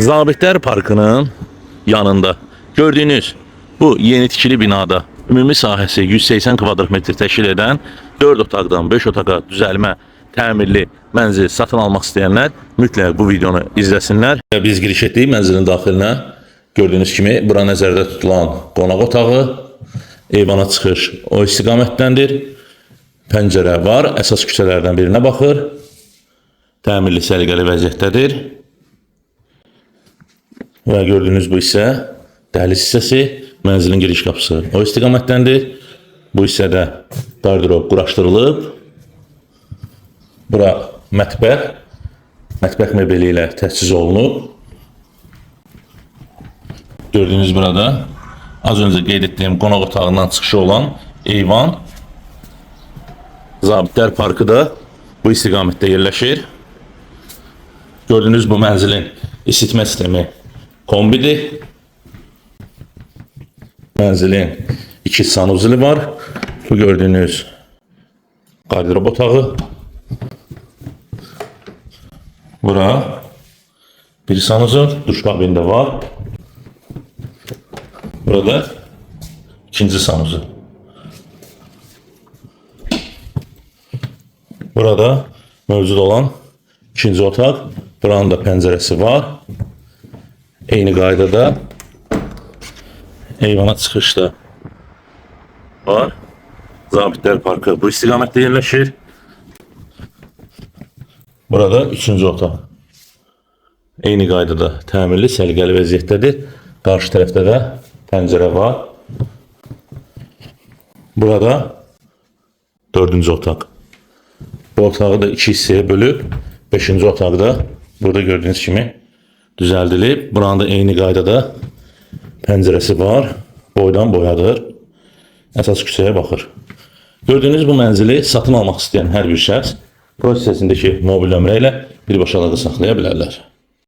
Zabitler Parkının yanında gördüğünüz bu yeni tikili binada ümumi sahəsi 180 kvadrat metr təşkil edən 4 otaqdan 5 otağa düzəlmə təmirli mənzil satın almaq istəyənlər mütləq bu videonu izləsinlər. Biz giriş etdik mənzilin daxilinə. Gördüyünüz kimi bura nəzərdə tutulan qonaq otağı, eyvana çıxış o istiqamətdəndir. Pəncərə var, əsas küçələrdən birinə baxır. Təmirli səliqəli vəziyyətdədir. Və gördüyünüz bu hissə dəhliz hissəsi, mənzilin giriş qapısı o istiqamətdəndir. Bu hissədə qardırob quraşdırılıb. Bura mətbəx mebeli ilə təchiz olunub. Gördüyünüz burada az öncə qeyd etdiyim qonaq otağından çıxışı olan eyvan. Zabitlər Parkı da bu istiqamətdə yerləşir. Gördüyünüz bu mənzilin isitmə sistemi kombidir. Mənzilin 2 sanuzeli var. Bu gördüyünüz qardırob otağı. Bura bir sanuzel, duş kabini de var. Burada ikinci sanuzel. Burada mövcud olan ikinci otaq. Buranın da pəncərəsi var. Eyni qaydada eyvana çıxışda var. Zabitlər Parkı bu istiqamətdə yerləşir. Burada üçüncü otaq. Eyni qaydada təmirli, səliqəli vəziyyətdədir. Qarşı tərəfdə də pəncərə var. Burada dördüncü otaq. Bu otağı da iki hissəyə bölüb, beşinci otaq da burada gördüyünüz kimi düzəldilib. Buranın da eyni qaydada pəncərəsi var. Boydan boyadır. Əsas küçəyə baxır. Gördüyünüz bu mənzili satın almaq istəyən hər bir şəxs prosesindəki mobil nömrə ilə birbaşa əlaqə saxlaya bilərlər.